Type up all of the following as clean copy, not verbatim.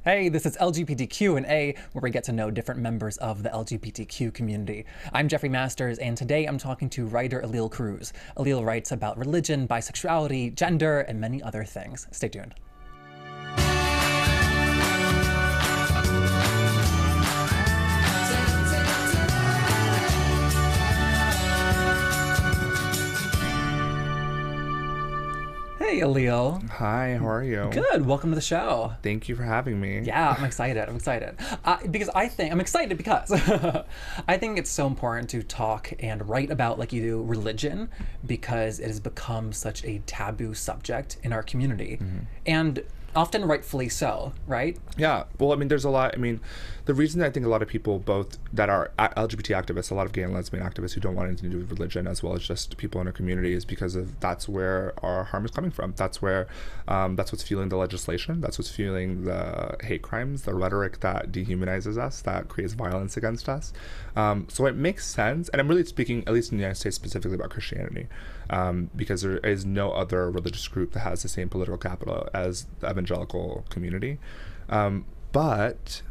Hey, this is LGBTQ&A, where we get to know different members of the LGBTQ community. I'm Jeffrey Masters, and today I'm talking to writer Eliel Cruz. Eliel writes about religion, bisexuality, gender, and many other things. Stay tuned. Hey, Eliel. Hi, how are you? Good. Welcome to the show. Thank you for having me. Yeah, I'm excited. I'm excited. I'm excited because I think it's so important to talk and write about, like you do, religion, because it has become such a taboo subject in our community. And often rightfully so, right? Yeah. Well, I mean, there's a lot. I mean, the reason I think a lot of people, both that are LGBT activists, a lot of gay and lesbian activists who don't want anything to do with religion, as well as just people in our community, is because of that's where our harm is coming from. That's where, that's what's fueling the legislation. That's what's fueling the hate crimes, the rhetoric that dehumanizes us, that creates violence against us. So it makes sense. And I'm really speaking, at least in the United States, specifically about Christianity, because there is no other religious group that has the same political capital as the evangelical community. But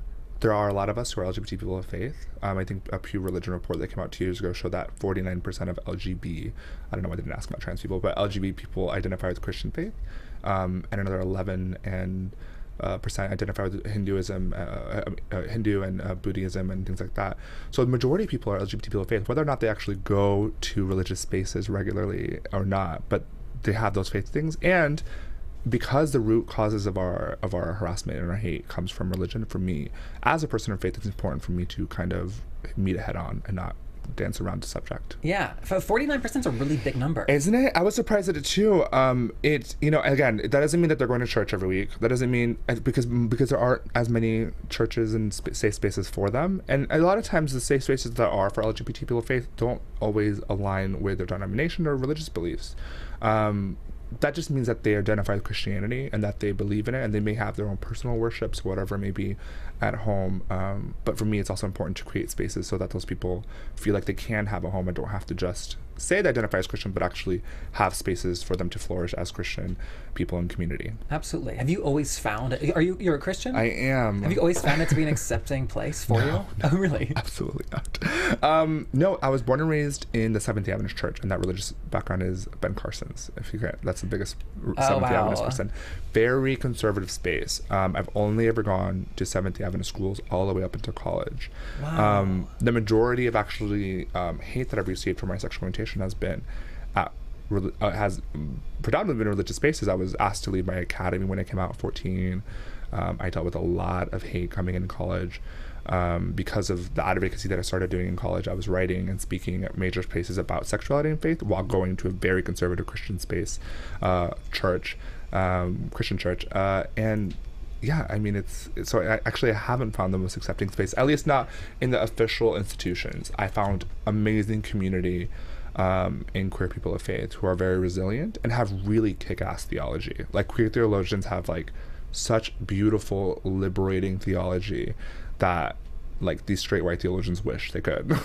there are a lot of us who are LGBT people of faith. I think a Pew Religion report that came out 2 years ago showed that 49% of LGB, I don't know why they didn't ask about trans people, but LGBT people identify with Christian faith, and another 11% identify with Hinduism, Hindu and Buddhism and things like that. So the majority of people are LGBT people of faith, whether or not they actually go to religious spaces regularly or not, but they have those faith things. And because the root causes of our harassment and our hate comes from religion, for me, as a person of faith, it's important for me to kind of meet it head on and not dance around the subject. Yeah, 49% is a really big number. Isn't it? I was surprised at it too. It, you know, again, that doesn't mean that they're going to church every week. That doesn't mean, because there aren't as many churches and safe spaces for them. And a lot of times the safe spaces that are for LGBT people of faith don't always align with their denomination or religious beliefs. That just means that they identify with Christianity and that they believe in it, and they may have their own personal worships, whatever it may be, at home. But for me, it's also important to create spaces so that those people feel like they can have a home and don't have to just say they identify as Christian, but actually have spaces for them to flourish as Christian people in community. Absolutely. Have you always found it? You're a Christian? I am. Have you always found it to be an accepting place for you? No, Oh, really? Absolutely not. No, I was born and raised in the Seventh-day Adventist Church, and that religious background is Ben Carson's. If you can, that's the biggest Seventh-day Adventist person. Very conservative space. I've only ever gone to Seventh-day Adventist schools all the way up into college. Wow. The majority of actually hate that I've received from my sexual orientation has been has predominantly been in religious spaces. I was asked to leave my academy when I came out at 14. I dealt with a lot of hate coming in college because of the advocacy that I started doing in college. I was writing and speaking at major places about sexuality and faith while going to a very conservative Christian space, Christian church, and yeah, I mean, so I haven't found the most accepting space, at least not in the official institutions. I found amazing community in queer people of faith who are very resilient and have really kick-ass theology. Like, queer theologians have like such beautiful, liberating theology that like these straight white theologians wish they could.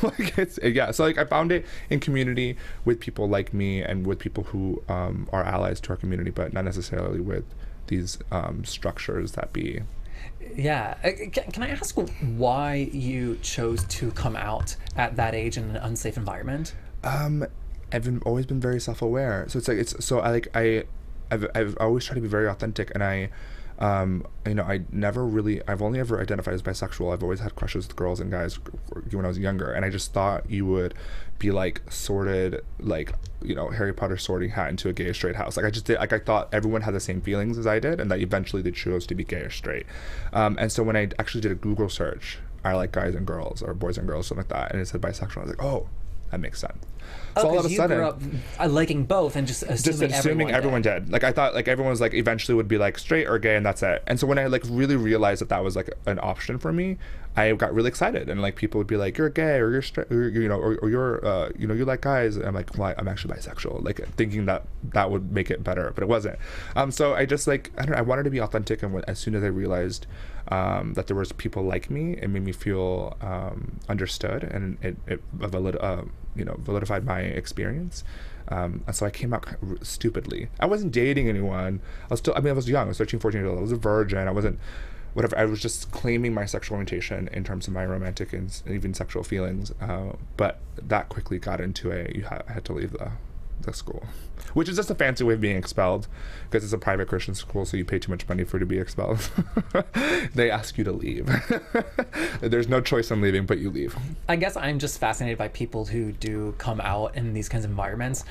So like I found it in community with people like me and with people who are allies to our community, but not necessarily with these structures that be. Yeah. Can I ask why you chose to come out at that age in an unsafe environment? I've always been very self-aware. So I've always tried to be very authentic, and I've only ever identified as bisexual. I've always had crushes with girls and guys when I was younger, and I just thought you would be like sorted, like, you know, Harry Potter sorting hat into a gay or straight house. Like I thought everyone had the same feelings as I did, and that eventually they chose to be gay or straight. And so when I actually did a Google search, I like guys and girls or boys and girls, something like that, and it said bisexual, I was like, oh, that makes sense. So all of a sudden, you grew up liking both and just assuming everyone did. Like I thought, like everyone was like eventually would be like straight or gay, and that's it. And so when I like really realized that was like an option for me, I got really excited, and like people would be like, "You're gay," or "You're straight," or, you know, or "You're you like guys." And I'm like, "Well, I'm actually bisexual," like thinking that would make it better, but it wasn't. So I just like I wanted to be authentic, and as soon as I realized that there was people like me, it made me feel understood, and it validified my experience. And so I came out stupidly. I wasn't dating anyone. I was young. I was 13, 14 years old. I was a virgin. I wasn't whatever. I was just claiming my sexual orientation in terms of my romantic and even sexual feelings. But that quickly got into I had to leave the school, which is just a fancy way of being expelled, because it's a private Christian school, so you pay too much money for it to be expelled. They ask you to leave. There's no choice in leaving, but you leave. I guess I'm just fascinated by people who do come out in these kinds of environments,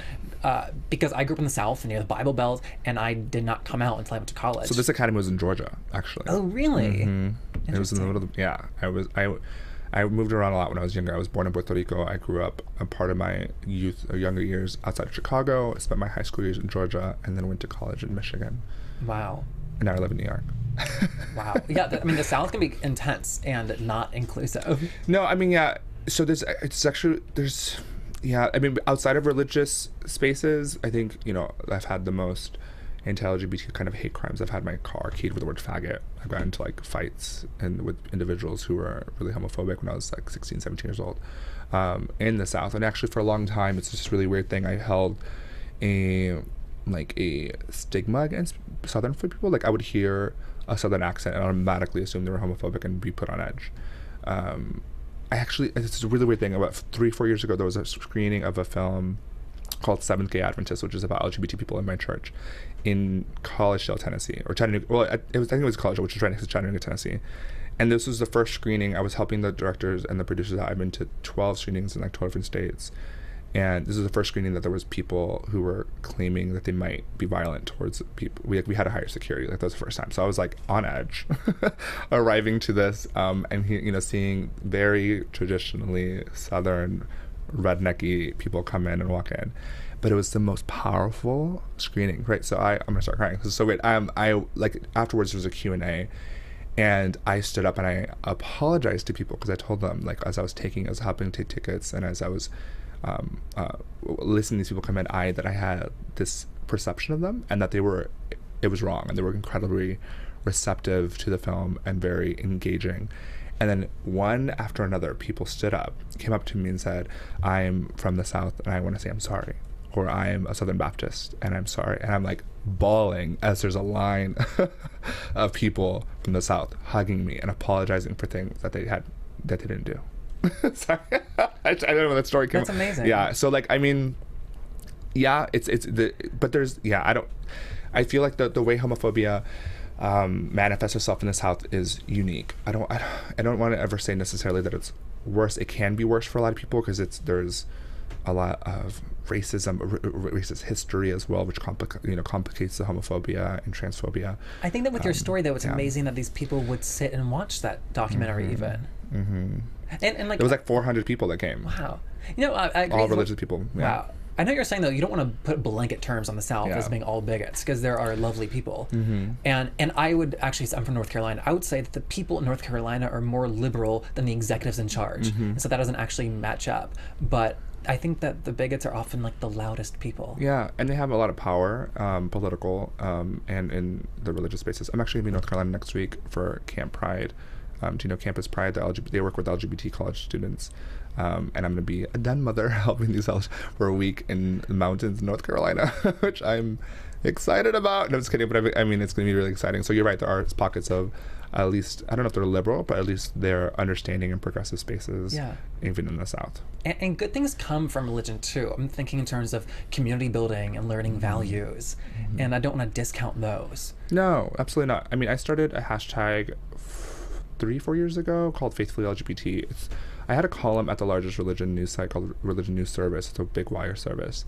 because I grew up in the South near the Bible Belt, and I did not come out until I went to college. So this academy was in Georgia, actually. Oh, really? Mm-hmm. It was in the middle of I moved around a lot when I was younger. I was born in Puerto Rico. I grew up a part of my youth or younger years outside of Chicago. I spent my high school years in Georgia, and then went to college in Michigan. Wow. And now I live in New York. Wow. Yeah, I mean, the South can be intense and not inclusive. No, I mean, yeah. So I mean, outside of religious spaces, I think, I've had the most anti-LGBT kind of hate crimes. I've had my car keyed with the word faggot. I've gotten into like fights and with individuals who were really homophobic when I was like 16, 17 years old, in the South. And actually for a long time, it's just a really weird thing. I held a stigma against Southern people. Like I would hear a Southern accent and automatically assume they were homophobic and be put on edge. It's a really weird thing. About 3-4 years ago, there was a screening of a film called Seventh Gay Adventist, which is about LGBT people in my church, in Collegedale, Tennessee, or Chattanooga. Well, I think it was Collegedale, which is right next to Chattanooga, Tennessee. And this was the first screening. I was helping the directors and the producers out. I've been to 12 screenings in like 12 different states. And this was the first screening that there was people who were claiming that they might be violent towards people. We had to hire security. Like that was the first time. So I was like on edge, arriving to this, and seeing very traditionally Southern, rednecky people come in and walk in. But it was the most powerful screening, right? So I'm gonna start crying. This is so weird. I like afterwards there was a Q&A, and I stood up and I apologized to people, because I told them, like, as I was helping take tickets, and as I was listening to these people come in, that I had this perception of them, and that it was wrong, and they were incredibly receptive to the film and very engaging. And then one after another, people stood up, came up to me and said, I'm from the South and I want to say I'm sorry. Or I'm a Southern Baptist and I'm sorry. And I'm like bawling as there's a line of people from the South hugging me and apologizing for things that they didn't do. Sorry. I don't know where that story came. That's amazing. Yeah. So like, I mean, yeah, I feel like the way homophobia manifests itself in the South is unique. I don't want to ever say necessarily that it's worse. It can be worse for a lot of people, because there's a lot of racism, racist history as well, which complicates the homophobia and transphobia. I think that with your story, though, it's amazing that these people would sit and watch that documentary. Mm-hmm. Even. Mm-hmm. And like it was like 400 people that came. Wow. I agree. All religious people. Yeah. Wow. I know you're saying, though, you don't want to put blanket terms on the South as being all bigots, because there are lovely people. Mm-hmm. And I would actually, I'm from North Carolina, I would say that the people in North Carolina are more liberal than the executives in charge. Mm-hmm. And so that doesn't actually match up. But I think that the bigots are often like the loudest people. Yeah, and they have a lot of power, political, and in the religious spaces. I'm actually going to be in North Carolina next week for Camp Pride. Do you know Campus Pride? They work with LGBT college students. And I'm going to be a den mother helping these elves for a week in the mountains in North Carolina, which I'm excited about. No, I'm just kidding, but I mean, it's going to be really exciting. So you're right, there are pockets of, at least, I don't know if they're liberal, but at least they're understanding and progressive spaces, even in the South. And good things come from religion, too. I'm thinking in terms of community building and learning values, and I don't want to discount those. No, absolutely not. I mean, I started a hashtag 3-4 years ago called Faithfully LGBT. I had a column at the largest religion news site called Religion News Service. It's a big wire service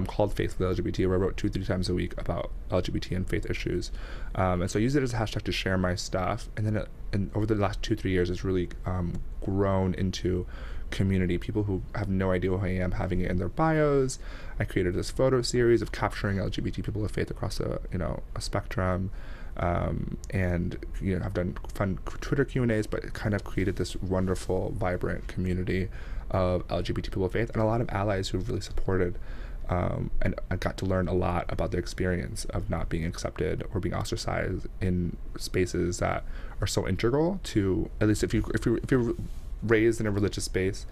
called Faithfully LGBT, where I wrote 2-3 times a week about LGBT and faith issues. And so I used it as a hashtag to share my stuff. And then and over the last 2-3 years, it's really grown into community. People who have no idea who I am having it in their bios. I created this photo series of capturing LGBT people of faith across a spectrum. And I've done fun Twitter Q&As, but it kind of created this wonderful, vibrant community of LGBT people of faith, and a lot of allies who've really supported, and I got to learn a lot about their experience of not being accepted or being ostracized in spaces that are so integral to, at least if you're raised in a religious space,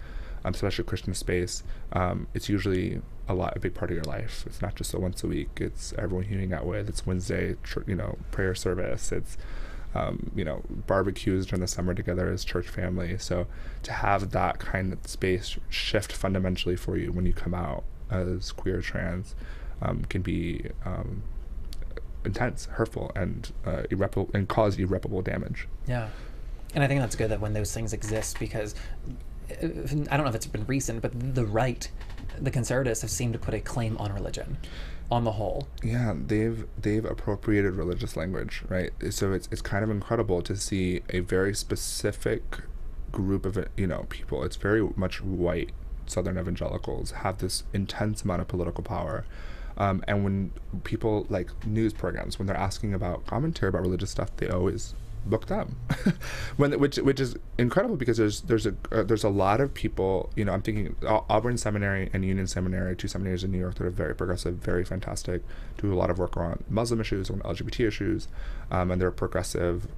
especially a Christian space, it's usually a big part of your life. It's not just a once a week. It's everyone you hang out with. It's Wednesday, prayer service. It's barbecues during the summer together as church family. So to have that kind of space shift fundamentally for you when you come out as queer trans can be intense, hurtful, and irreparable, and cause irreparable damage. Yeah. And I think that's good that when those things exist, because I don't know if it's been recent, but the conservatives have seemed to put a claim on religion on the whole. Yeah, they've appropriated religious language, right? So it's kind of incredible to see a very specific group of people. It's very much white Southern evangelicals have this intense amount of political power. And when people, like news programs, when they're asking about commentary about religious stuff, they always book them, which is incredible, because there's a lot of people. I'm thinking Auburn Seminary and Union Seminary, 2 seminaries in New York that are very progressive, very fantastic, do a lot of work around Muslim issues, on LGBT issues, and they're progressive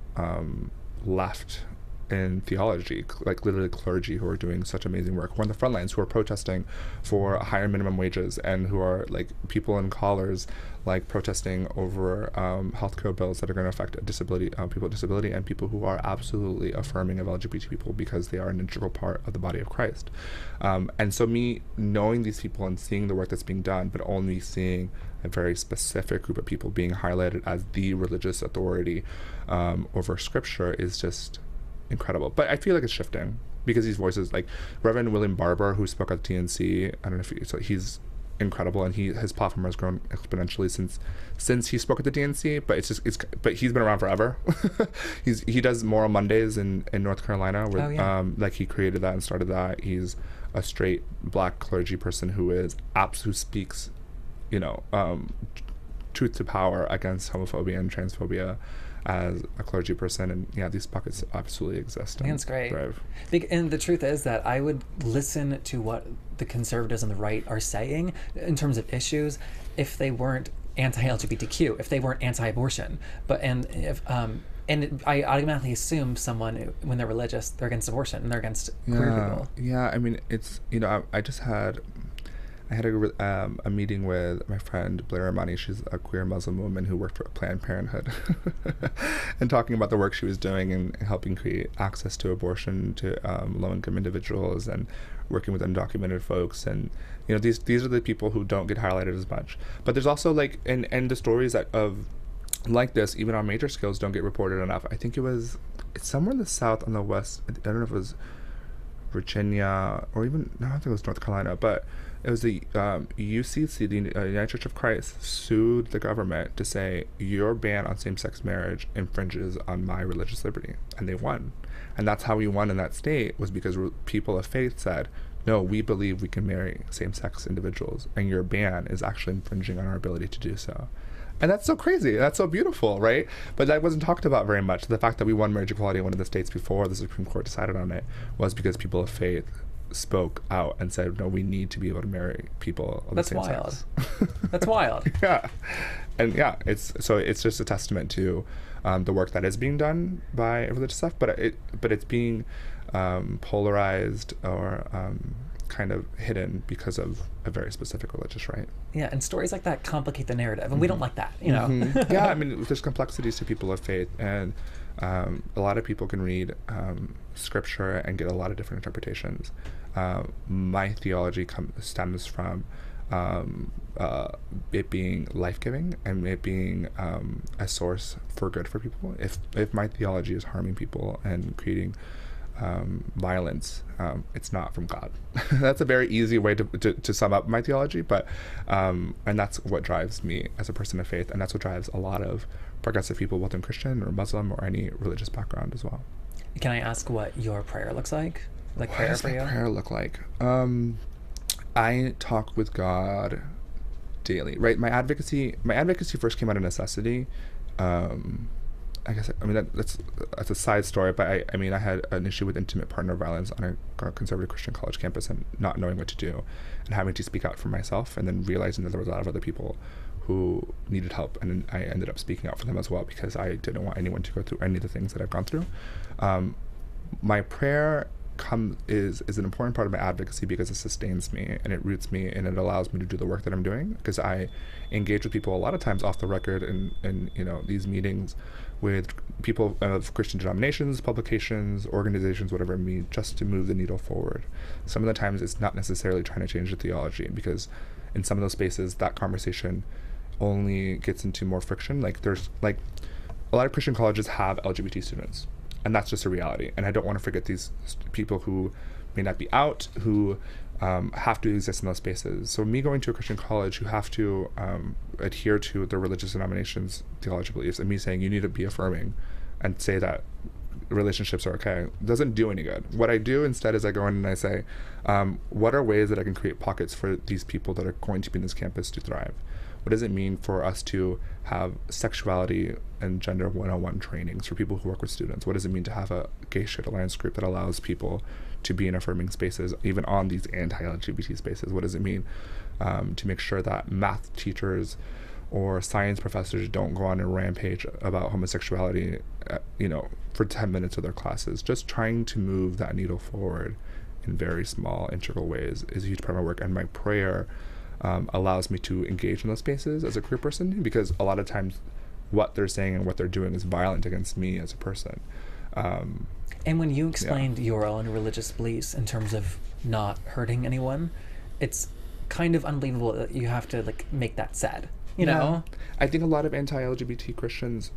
left in theology, like literally clergy who are doing such amazing work, who are on the front lines, who are protesting for higher minimum wages, and who are like people in collars, like protesting over healthcare bills that are going to affect disability, people with disability, and people who are absolutely affirming of LGBT people because they are an integral part of the body of Christ. And so me knowing these people and seeing the work that's being done, but only seeing a very specific group of people being highlighted as the religious authority over scripture is just incredible. But I feel like it's shifting, because these voices, like Reverend William Barber, who spoke at TNC, I don't know if he's incredible, and his platform has grown exponentially since he spoke at the DNC. But but he's been around forever. He does Moral Mondays in North Carolina, where like he created that and started that. He's a straight Black clergy person who speaks, truth to power against homophobia and transphobia as a clergy person. And these pockets absolutely exist. I think it's great. And the truth is that I would listen to what the conservatives on the right are saying in terms of issues if they weren't anti-LGBTQ, if they weren't anti-abortion. And I automatically assume someone, when they're religious, they're against abortion and they're against queer people. Yeah, I mean, it's, I had a meeting with my friend Blair Amani. She's a queer Muslim woman who worked for Planned Parenthood, and talking about the work she was doing and helping create access to abortion to low-income individuals, and working with undocumented folks. And these are the people who don't get highlighted as much. But there's also and the stories like this, even on major scales, don't get reported enough. I think it's somewhere in the South, on the West. I don't know if it was Virginia, or even, no, I think it was North Carolina, but it was the UCC, the United Church of Christ, sued the government to say, your ban on same-sex marriage infringes on my religious liberty. And they won. And that's how we won in that state, was because people of faith said, no, we believe we can marry same-sex individuals, and your ban is actually infringing on our ability to do so. And that's so crazy. That's so beautiful, right? But that wasn't talked about very much. The fact that we won marriage equality in one of the states before the Supreme Court decided on it was because people of faith spoke out and said, no, we need to be able to marry people of the same sex. That's wild. Yeah. And it's just a testament to the work that is being done by religious stuff, but it's being polarized or kind of hidden because of a very specific religious right. Yeah, and stories like that complicate the narrative, and we don't like that, Yeah, I mean, there's complexities to people of faith, and a lot of people can read scripture and get a lot of different interpretations. My theology stems from it being life-giving, and it being a source for good for people. If my theology is harming people and creating violence, it's not from God. That's a very easy way to sum up my theology, but and that's what drives me as a person of faith, and that's what drives a lot of progressive people, whether Christian or Muslim or any religious background as well. Can I ask what your prayer looks like? Like, what prayer does for my you? prayer look like? I talk with God daily, right? My advocacy first came out of necessity. I guess, I mean, that's a side story, but I had an issue with intimate partner violence on a conservative Christian college campus, and not knowing what to do, and having to speak out for myself, and then realizing that there was a lot of other people who needed help, and I ended up speaking out for them as well, because I didn't want anyone to go through any of the things that I've gone through. My prayer is an important part of my advocacy because it sustains me and it roots me and it allows me to do the work that I'm doing, because I engage with people a lot of times off the record and you know, these meetings with people of Christian denominations, publications, organizations, whatever it means, just to move the needle forward. Some of the times it's not necessarily trying to change the theology, because in some of those spaces that conversation only gets into more friction. Like there's like a lot of Christian colleges have LGBT students, and that's just a reality. And I don't want to forget these people who may not be out, who have to exist in those spaces. So me going to a Christian college who have to adhere to their religious denominations' theological beliefs, and me saying you need to be affirming and say that relationships are okay, doesn't do any good. What I do instead is I go in and I say, what are ways that I can create pockets for these people that are going to be in this campus to thrive? What does it mean for us to have sexuality and gender 101 trainings for people who work with students? What does it mean to have a gay straight alliance group that allows people to be in affirming spaces, even on these anti-LGBT spaces? What does it mean to make sure that math teachers or science professors don't go on a rampage about homosexuality, you know, for 10 minutes of their classes? Just trying to move that needle forward in very small, integral ways is a huge part of my work. And my prayer allows me to engage in those spaces as a queer person, because a lot of times what they're saying and what they're doing is violent against me as a person. And when you explained your own religious beliefs in terms of not hurting anyone, it's kind of unbelievable that you have to like make that sad, you know? I think a lot of anti-LGBT Christians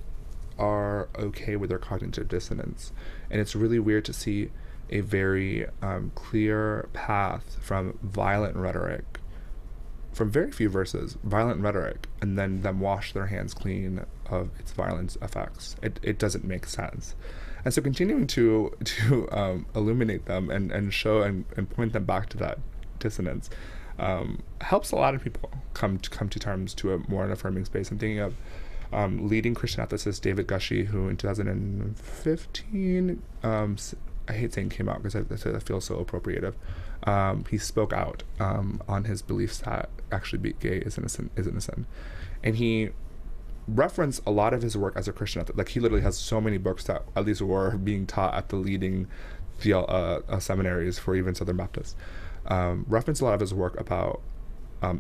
are okay with their cognitive dissonance, and it's really weird to see a very clear path from violent rhetoric, from very few verses, violent rhetoric, and then them wash their hands clean of its violent effects. It doesn't make sense. And so continuing to illuminate them and show and point them back to that dissonance helps a lot of people come to terms to a more affirming space. I'm thinking of leading Christian ethicist David Gushee, who in 2015, I hate saying came out because I feel so appropriative. He spoke out on his beliefs that actually being gay is innocent, and he referenced a lot of his work as a Christian. Like he literally has so many books that at least were being taught at the leading seminaries for even Southern Baptists. Referenced a lot of his work about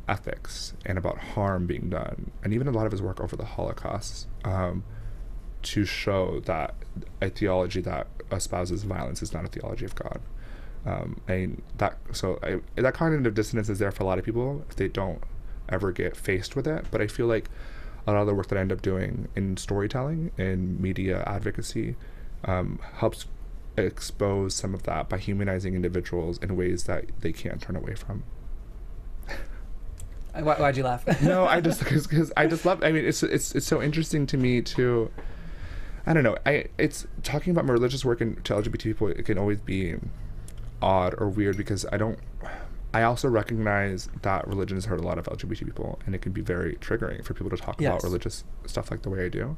ethics and about harm being done, and even a lot of his work over the Holocaust, to show that a theology that espouses violence is not a theology of God. And that cognitive dissonance is there for a lot of people if they don't ever get faced with it. But I feel like a lot of the work that I end up doing in storytelling and media advocacy helps expose some of that by humanizing individuals in ways that they can't turn away from. Why'd you laugh? No, I just because I just love. I mean, it's so interesting to me to. I don't know. It's talking about my religious work and to LGBT people. It can always be odd or weird because I also recognize that religion has hurt a lot of LGBT people, and it can be very triggering for people to talk about religious stuff like the way I do,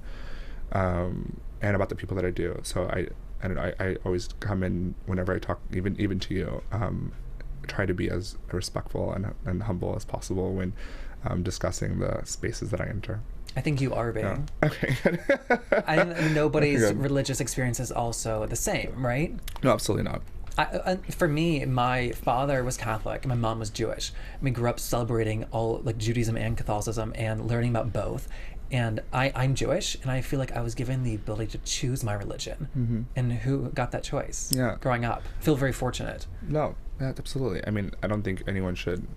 and about the people that I do. So I don't know. I always come in whenever I talk, even to you. Try to be as respectful and humble as possible when discussing the spaces that I enter. I think you are being. Yeah. Okay. I think nobody's religious experience is also the same, right? No, absolutely not. For me, my father was Catholic and my mom was Jewish. We grew up celebrating all like Judaism and Catholicism and learning about both. And I'm Jewish, and I feel like I was given the ability to choose my religion. Mm-hmm. And who got that choice? Growing up, I feel very fortunate. No, absolutely. I mean, I don't think anyone should.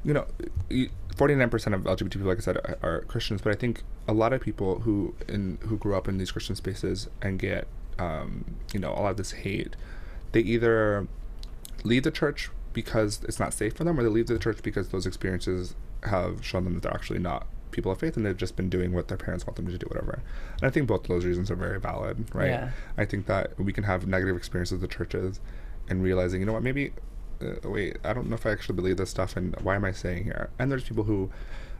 49% of LGBT people, like I said, are Christians, but I think a lot of people who grew up in these Christian spaces and get a lot of this hate, they either leave the church because it's not safe for them, or they leave the church because those experiences have shown them that they're actually not people of faith and they've just been doing what their parents want them to do, whatever. And I think both of those reasons are very valid, right? Yeah. I think that we can have negative experiences with the churches and realizing, you know what, maybe wait, I don't know if I actually believe this stuff, and why am I saying here? And there's people who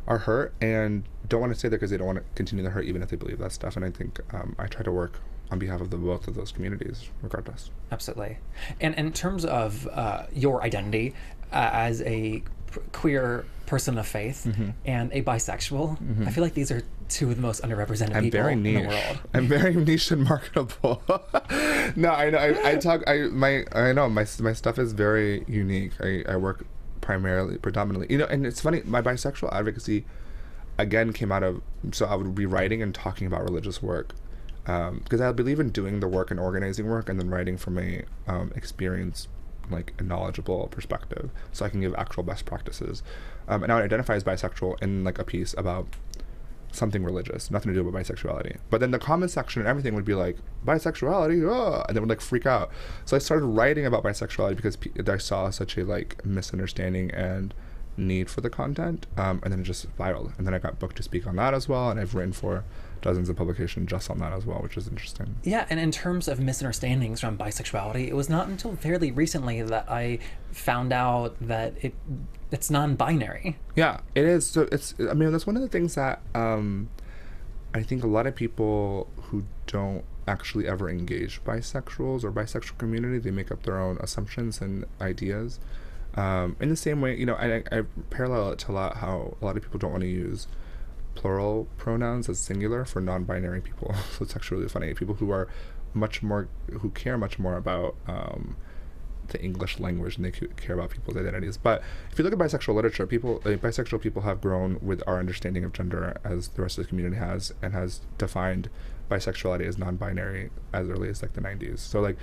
are hurt and don't want to stay there because they don't want to continue to hurt even if they believe that stuff. And I think I try to work on behalf of both of those communities regardless. Absolutely. And in terms of your identity as a queer person of faith and a bisexual. I feel like these are two of the most underrepresented people in the world. I'm very niche and marketable. No, I know. I know my stuff is very unique. I work predominantly, you know, and it's funny. My bisexual advocacy, again, came out of, so I would be writing and talking about religious work, because I believe in doing the work and organizing work, and then writing from a experience, like a knowledgeable perspective, so I can give actual best practices. And I would identify as bisexual in like a piece about something religious, nothing to do with bisexuality. But then the comment section and everything would be like, bisexuality, oh, and they would like freak out. So I started writing about bisexuality because I saw such a like misunderstanding and need for the content, and then it just spiraled. And then I got booked to speak on that as well, and I've written for dozens of publications just on that as well, which is interesting. Yeah, and in terms of misunderstandings around bisexuality, it was not until fairly recently that I found out that it's non-binary. Yeah, it is. So I mean, that's one of the things that I think a lot of people who don't actually ever engage bisexuals or bisexual community, they make up their own assumptions and ideas. In the same way, you know, I parallel it to how a lot of people don't want to use plural pronouns as singular for non-binary people. So it's actually really funny. People who are who care much more about the English language than they care about people's identities. But if you look at bisexual literature, bisexual people have grown with our understanding of gender as the rest of the community has, and has defined bisexuality as non-binary as early as like the 90s. So like,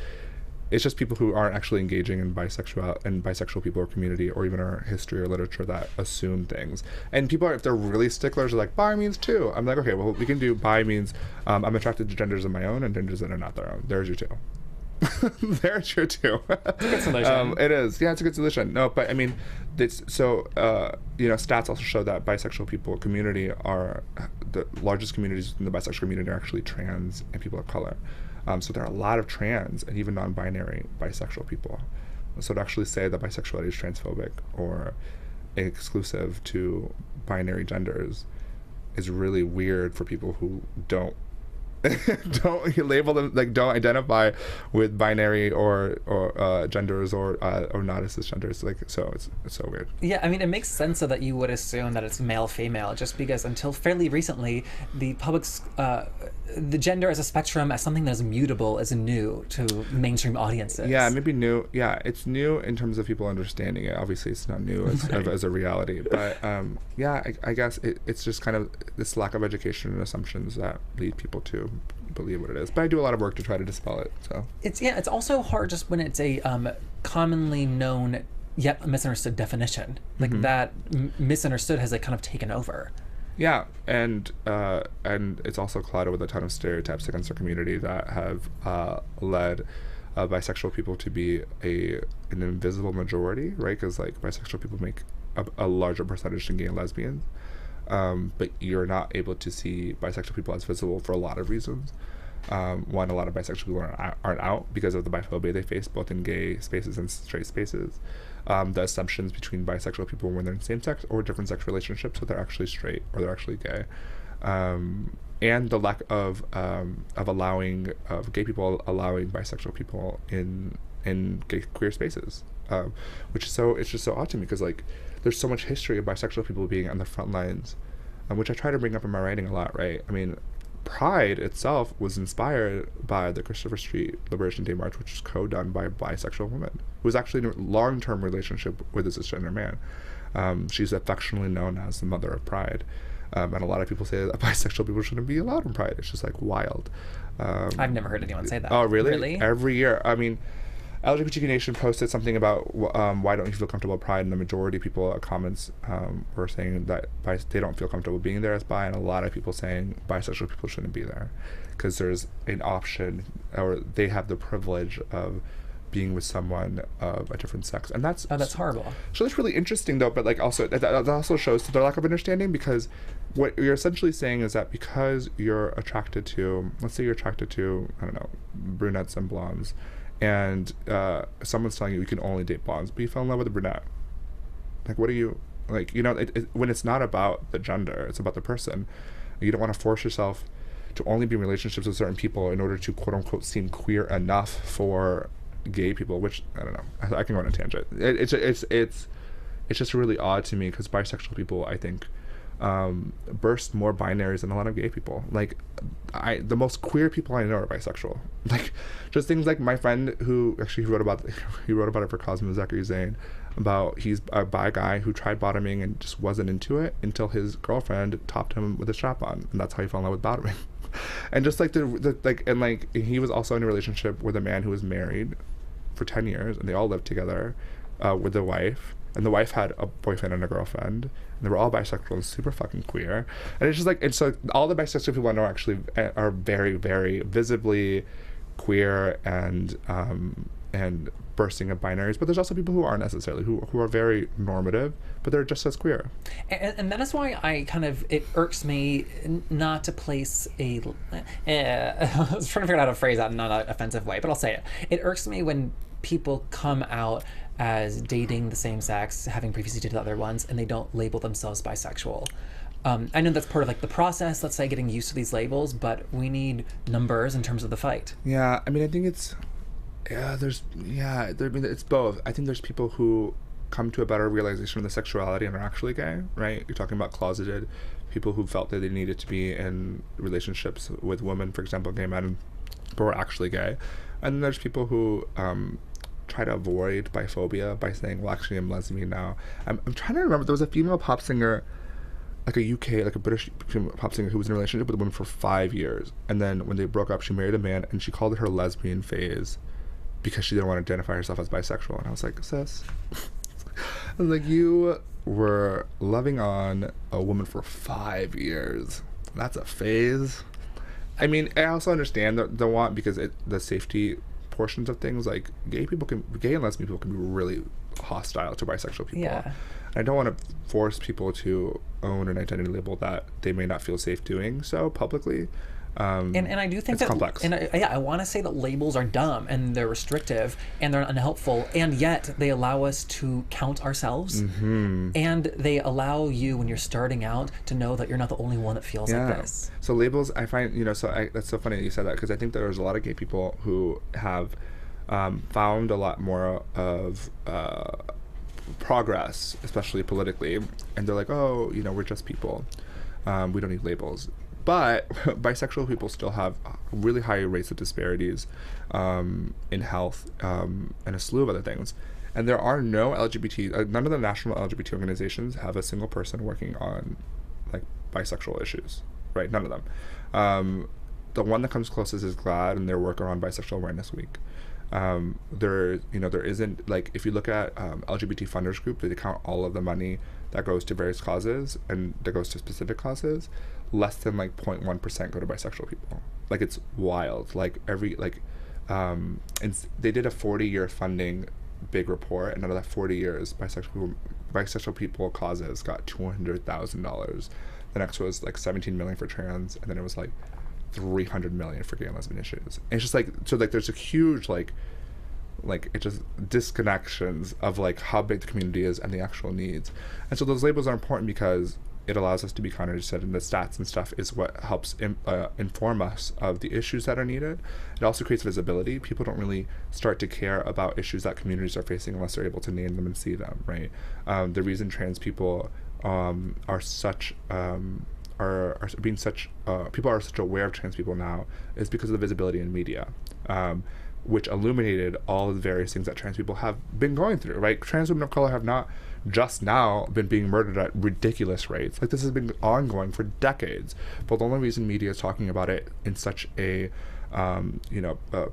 it's just people who aren't actually engaging in bisexual people or community, or even our history or literature, that assume things. And people if they're really sticklers, are like, bi means two. I'm like, okay, well, we can do bi means I'm attracted to genders of my own and genders that are not their own. There's your two. There's your two. It's a good solution. It is. Yeah, it's a good solution. No, but I mean, you know, stats also show that bisexual people community are the largest communities in the bisexual community are actually trans and people of color. So there are a lot of trans and even non-binary bisexual people. So to actually say that bisexuality is transphobic or exclusive to binary genders is really weird for people who don't label them, like don't identify with binary or genders or not as cisgenders. Like, so it's so weird. Yeah, I mean, it makes sense so that you would assume that it's male female, just because until fairly recently the public's the gender as a spectrum, as something that is mutable, is new to mainstream audiences. Yeah, maybe new. Yeah, it's new in terms of people understanding it. Obviously, it's not new as a reality. But yeah, I guess it's just kind of this lack of education and assumptions that lead people to believe what it is. But I do a lot of work to try to dispel it. So it's also hard just when it's a commonly known yet misunderstood definition. Like that misunderstood has like kind of taken over. Yeah, and it's also clouded with a ton of stereotypes against our community that have led bisexual people to be an invisible majority, right? Because like bisexual people make a larger percentage than gay and lesbians, but you're not able to see bisexual people as visible for a lot of reasons. One, a lot of bisexual people aren't out because of the biphobia they face, both in gay spaces and straight spaces. The assumptions between bisexual people when they're in same-sex or different sex relationships, so they're actually straight or they're actually gay, and the lack of gay people allowing bisexual people in gay queer spaces, which is it's just so odd to me, because like there's so much history of bisexual people being on the front lines, which I try to bring up in my writing a lot, right? I mean, Pride itself was inspired by the Christopher Street Liberation Day March, which was co-done by a bisexual woman who was actually in a long-term relationship with a cisgender man. She's affectionately known as the mother of Pride. And a lot of people say that bisexual people shouldn't be allowed in Pride. It's just like wild. I've never heard anyone say that. Oh, really? Really? Every year. I mean, LGBTQ Nation posted something about why don't you feel comfortable at Pride, and the majority of people comments were saying that they don't feel comfortable being there as bi, and a lot of people saying bisexual people shouldn't be there because there's an option, or they have the privilege of being with someone of a different sex, and that's horrible. So that's really interesting though, but like also that also shows their lack of understanding, because what you're essentially saying is that because you're attracted to, let's say you're attracted to, I don't know, brunettes and blondes, and someone's telling you can only date blondes, but you fell in love with a brunette. Like, what are you, like, you know, when it's not about the gender, it's about the person. You don't want to force yourself to only be in relationships with certain people in order to quote unquote seem queer it's it's just really odd to me because bisexual people, I think, burst more binaries than a lot of gay people. Like, the most queer people I know are bisexual. Like, just things like my friend who actually wrote about it for Cosmo Zachary Zane, about he's a bi guy who tried bottoming and just wasn't into it until his girlfriend topped him with a strap on, and that's how he fell in love with bottoming. And just like he was also in a relationship with a man who was married for 10 years, and they all lived together with the wife, and the wife had a boyfriend and a girlfriend, and they were all bisexual and super fucking queer. And it's just like, it's so all the bisexual people I know actually are very, very visibly queer and bursting of binaries, but there's also people who aren't necessarily, who are very normative, but they're just as queer. And that is why it irks me not to place I was trying to figure out how to phrase that in not an offensive way, but I'll say it. It irks me when people come out as dating the same sex, having previously dated other ones, and they don't label themselves bisexual. I know that's part of like the process, let's say, getting used to these labels, but we need numbers in terms of the fight. Yeah, I mean, I think it's, it's both. I think there's people who come to a better realization of the sexuality and are actually gay, right? You're talking about closeted people who felt that they needed to be in relationships with women, for example, gay men, but were actually gay. And then there's people who try to avoid biphobia by saying, well, actually, I'm lesbian now. I'm trying to remember, there was a female pop singer, like a UK, like a British pop singer who was in a relationship with a woman for 5 years. And then when they broke up, she married a man, and she called it her lesbian phase because she didn't want to identify herself as bisexual. And I was like, sis, I was like, you were loving on a woman for 5 years. That's a phase. I mean, I also understand the want, because the safety portions of things, like gay and lesbian people can be really hostile to bisexual people. Yeah. I don't want to force people to own an identity label that they may not feel safe doing so publicly. And I do think it's complex. And I want to say that labels are dumb and they're restrictive and they're unhelpful, and yet they allow us to count ourselves. Mm-hmm. And they allow you, when you're starting out, to know that you're not the only one that feels like this. So labels, I find, that's so funny that you said that, because I think there's a lot of gay people who have found a lot more of progress, especially politically, and they're like, oh, we're just people. We don't need labels. But bisexual people still have really high rates of disparities in health and a slew of other things. And there are no none of the national LGBT organizations have a single person working on like bisexual issues, right? None of them. The one that comes closest is GLAAD and their work around Bisexual Awareness Week. There isn't, like, if you look at LGBT funders group, they count all of the money that goes to various causes and that goes to specific causes. Less than like 0.1% go to bisexual people. Like, it's wild. Like, and they did a 40-year funding big report, and out of that 40 years, bisexual people causes got $200,000. The next was like 17 million for trans, and then it was like 300 million for gay and lesbian issues. And it's just like, so like there's a huge like it just disconnections of like how big the community is and the actual needs. And so those labels are important because it allows us to be counter-interested, and the stats and stuff is what helps inform us of the issues that are needed. It also creates visibility. People don't really start to care about issues that communities are facing unless they're able to name them and see them, right? The reason trans people people are such aware of trans people now is because of the visibility in media, which illuminated all of the various things that trans people have been going through, right? Trans women of color have not just now been being murdered at ridiculous rates. Like, this has been ongoing for decades, but the only reason media is talking about it in such a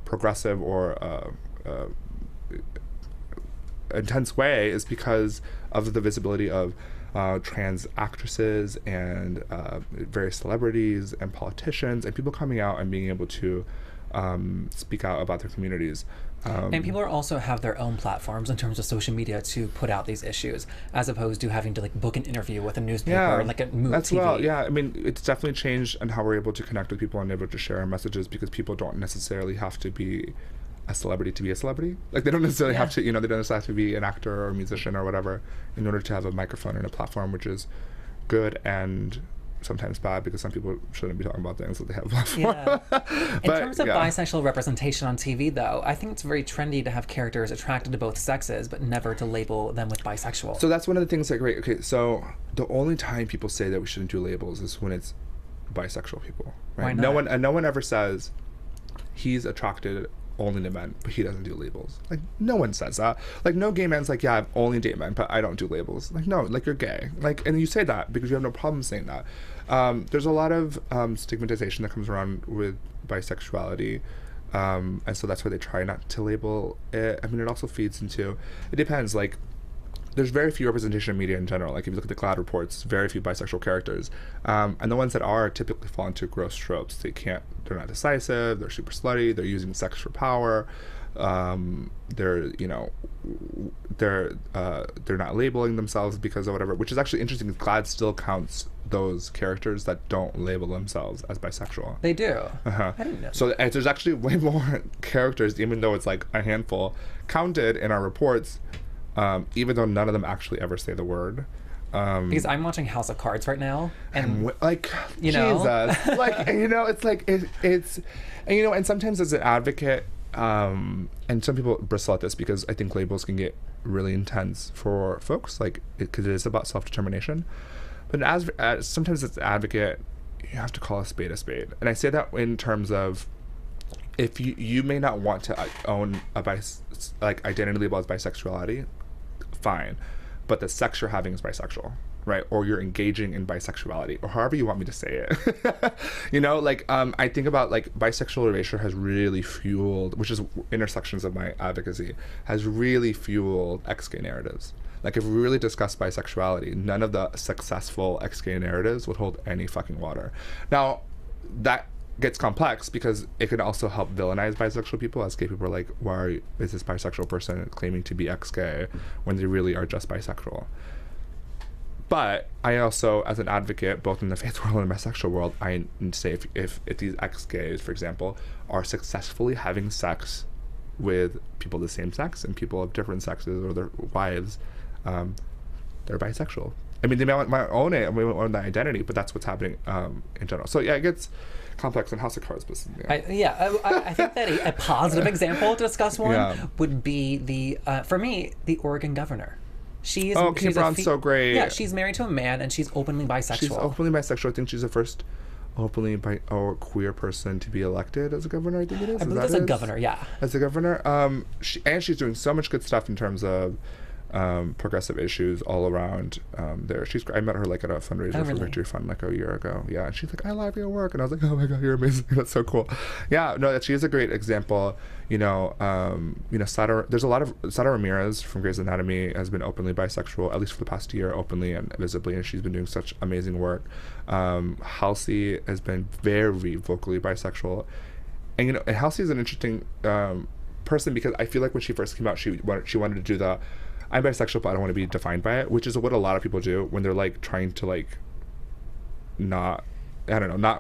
progressive or intense way is because of the visibility of trans actresses and various celebrities and politicians and people coming out and being able to speak out about their communities. And people also have their own platforms in terms of social media to put out these issues, as opposed to having to like book an interview with a newspaper or like a movie. That's TV. Well, yeah. I mean, it's definitely changed and how we're able to connect with people and able to share our messages, because people don't necessarily have to be a celebrity to be a celebrity. Like, they don't necessarily have to, they don't necessarily have to be an actor or a musician or whatever in order to have a microphone and a platform, which is good and sometimes bad because some people shouldn't be talking about things that they have love for. Yeah. In But, terms of yeah. bisexual representation on TV, though, I think it's very trendy to have characters attracted to both sexes, but never to label them with bisexual. So that's one of the things, like, right, okay, so the only time people say that we shouldn't do labels is when it's bisexual people, right? Why not? No one ever says he's attracted only to men, but he doesn't do labels. Like, no one says that. Like, no gay man's like, yeah, I only date men, but I don't do labels. Like, no, like, you're gay. Like, and you say that because you have no problem saying that. There's a lot of stigmatization that comes around with bisexuality. And so that's why they try not to label it. I mean, it also feeds into, it depends, like, there's very few representation in media in general. Like, if you look at the GLAAD reports, very few bisexual characters. And the ones that are typically fall into gross tropes. They're not decisive, they're super slutty, they're using sex for power, they're, you know, they're not labeling themselves because of whatever, which is actually interesting because GLAAD still counts those characters that don't label themselves as bisexual. They do. Uh-huh. I didn't know. So there's actually way more characters, even though it's like a handful, counted in our reports, even though none of them actually ever say the word. Because I'm watching House of Cards right now, and like, you know, Jesus, like, you know, it's like it's, and, you know, and sometimes as an advocate, and some people bristle at this because I think labels can get really intense for folks, like, because it is about self-determination. But as sometimes as an advocate, you have to call a spade, and I say that in terms of, if you may not want to own a identity label as bisexuality, fine, but the sex you're having is bisexual, right? Or you're engaging in bisexuality, or however you want me to say it. You know, like, I think about, like, bisexual erasure has really fueled, which is intersections of my advocacy, has really fueled ex-gay narratives. Like, if we really discuss bisexuality, none of the successful ex-gay narratives would hold any fucking water. Now, that gets complex because it can also help villainize bisexual people, as gay people are like, why is this bisexual person claiming to be ex-gay when they really are just bisexual? But I also, as an advocate, both in the faith world and the bisexual world, I say if these ex-gays, for example, are successfully having sex with people of the same sex and people of different sexes or their wives, they're bisexual. I mean, they might own it and we own that identity, but that's what's happening in general. So yeah, it gets complex in House of Cards, but yeah. I think that a positive example to discuss would be for me, the Oregon governor. Kate Brown's so great. Yeah, she's married to a man and she's openly bisexual. She's openly bisexual. I think she's the first openly queer person to be elected as a governor. I think it is. I believe as a governor, yeah. As a governor, she's doing so much good stuff in terms of progressive issues all around there. I met her like at a fundraiser for Victory Fund like a year ago. Yeah, and she's like, I love your work, and I was like, oh my god, you're amazing. That's so cool. Yeah, no, she is a great example. There's a lot of Sada Ramirez from Grey's Anatomy has been openly bisexual, at least for the past year, openly and visibly, and she's been doing such amazing work. Halsey has been very vocally bisexual, and and Halsey is an interesting person because I feel like when she first came out, she wanted to do the I'm bisexual, but I don't want to be defined by it, which is what a lot of people do when they're like trying to like not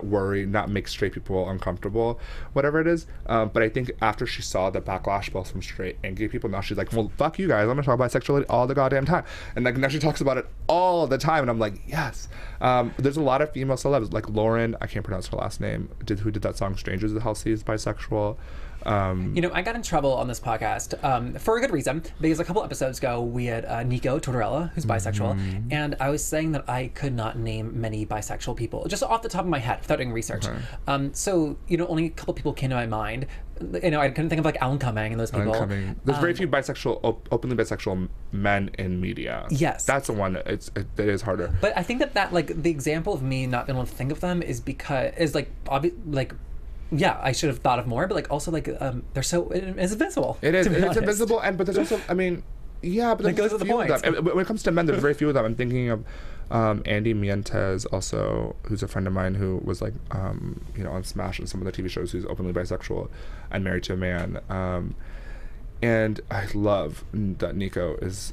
worry, not make straight people uncomfortable, whatever it is. But I think after she saw the backlash both from straight and gay people, now she's like, well, fuck you guys, I'm gonna talk about bisexuality all the goddamn time. And like now she talks about it all the time, and I'm like, yes. There's a lot of female celebs, like Lauren, I can't pronounce her last name, who did that song Strangers with Halsey, is bisexual. I got in trouble on this podcast for a good reason, because a couple episodes ago we had Nico Tortorella, who's bisexual, and I was saying that I could not name many bisexual people just off the top of my head without doing research. So only a couple people came to my mind. I couldn't think of like Alan Cumming and those people. There's very few openly bisexual men in media. Yes, that's the one. It is harder. But I think that like the example of me not being able to think of them is yeah, I should have thought of more, but like also like they're so it's invisible. It's invisible, but there's also but that goes to the point. When it comes to men, there's very few of them. I'm thinking of Andy Mientes, also, who's a friend of mine who was like on Smash and some of the TV shows, who's openly bisexual and married to a man. And I love that Nico is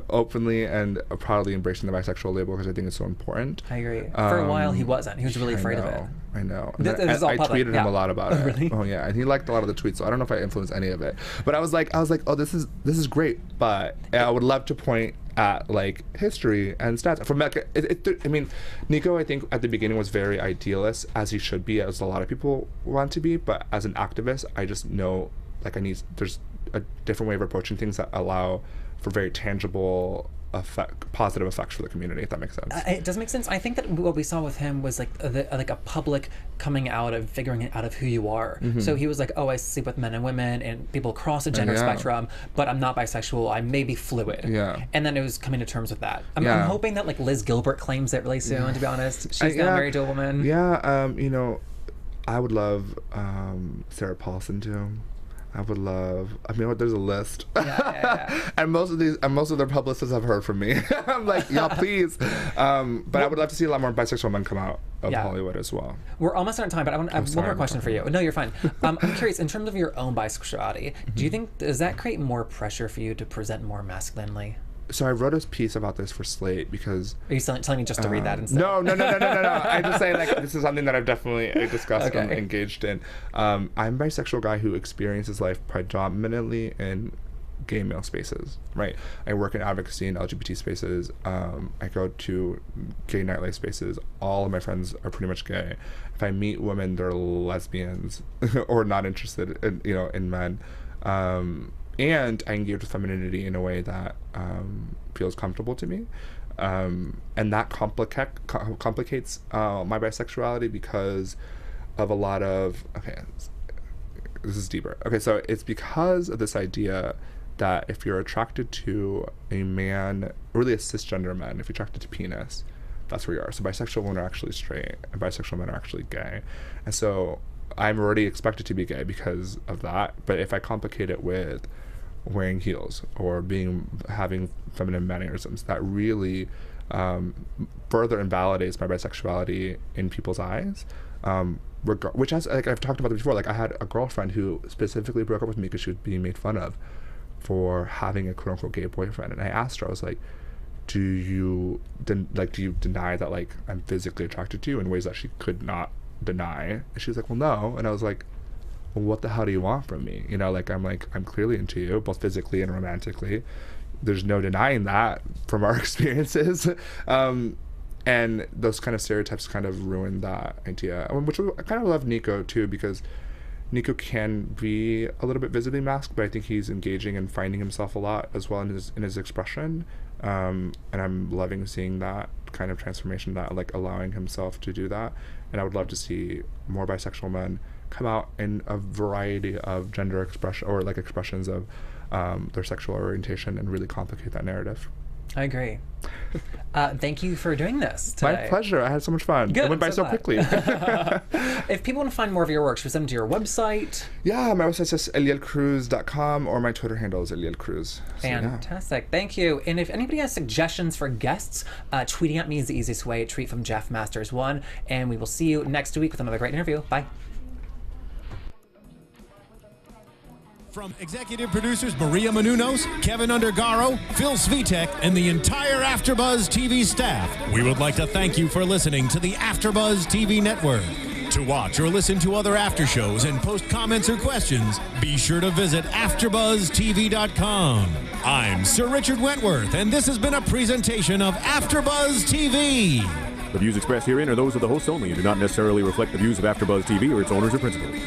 openly and proudly embracing the bisexual label, because I think it's so important. I agree. For a while, he wasn't. He was really afraid of it. I know. This is all I public. tweeted him a lot about it. Really? Oh yeah, and he liked a lot of the tweets. So I don't know if I influenced any of it, but I was like, oh, this is great. But I would love to point at like history and stats from I mean, Nico, I think at the beginning was very idealist, as he should be, as a lot of people want to be. But as an activist, I just know like there's a different way of approaching things that allow for very tangible positive effects for the community, if that makes sense. It does make sense. I think that what we saw with him was like a public coming out of figuring out of who you are. Mm-hmm. So he was like, oh, I sleep with men and women and people across the gender spectrum, but I'm not bisexual. I may be fluid. Yeah. And then it was coming to terms with that. I'm hoping that like Liz Gilbert claims it really soon. To be honest, she's now married to a woman. Yeah. You know, I would love Sarah Paulson too. I would love. I mean, there's a list, and most of their publicists have heard from me. I'm like, y'all, please. But I would love to see a lot more bisexual men come out of Hollywood as well. We're almost out of time, but I have one more question for you. No, you're fine. I'm curious. In terms of your own bisexuality, do you think does that create more pressure for you to present more masculinely? So I wrote a piece about this for Slate because... Are you telling me just to read that instead? No. I'm just saying, like, this is something that I've definitely discussed and engaged in. I'm a bisexual guy who experiences life predominantly in gay male spaces, right? I work in advocacy in LGBT spaces. I go to gay nightlife spaces. All of my friends are pretty much gay. If I meet women, they're lesbians or not interested in men. And I engage with femininity in a way that feels comfortable to me. And that complicates my bisexuality because of a lot of... Okay, this is deeper. Okay, so it's because of this idea that if you're attracted to a man, really a cisgender man, if you're attracted to penis, that's where you are. So bisexual women are actually straight, and bisexual men are actually gay. And so I'm already expected to be gay because of that. But if I complicate it with wearing heels or having feminine mannerisms, that really further invalidates my bisexuality in people's eyes. Which has, like I've talked about before, like I had a girlfriend who specifically broke up with me because she was being made fun of for having a quote unquote gay boyfriend. And I asked her, I was like, do you deny that like I'm physically attracted to you in ways that she could not deny? And she was like, well, no. And I was like, well, what the hell do you want from me? You know, like I'm clearly into you, both physically and romantically. There's no denying that from our experiences. And those kind of stereotypes kind of ruined that idea. Which I kind of love Nico too, because Nico can be a little bit visibly masked, but I think he's engaging and finding himself a lot as well in his expression. And I'm loving seeing that kind of transformation, that like allowing himself to do that. And I would love to see more bisexual men come out in a variety of gender expression or like expressions of their sexual orientation and really complicate that narrative. I agree. Thank you for doing this today. My pleasure. I had so much fun. Good, it went by so quickly. If people want to find more of your work, should we send them to your website? Yeah, my website is elielcruz.com, or my Twitter handle is Eliel Cruz. So, fantastic. Yeah. Thank you. And if anybody has suggestions for guests, tweeting at me is the easiest way. Tweet from Jeff Masters 1, and we will see you next week with another great interview. Bye. From executive producers Maria Menounos, Kevin Undergaro, Phil Svitek, and the entire AfterBuzz TV staff, we would like to thank you for listening to the AfterBuzz TV network. To watch or listen to other after shows and post comments or questions, be sure to visit AfterBuzzTV.com. I'm Sir Richard Wentworth, and this has been a presentation of AfterBuzz TV. The views expressed herein are those of the hosts only and do not necessarily reflect the views of AfterBuzz TV or its owners or principals.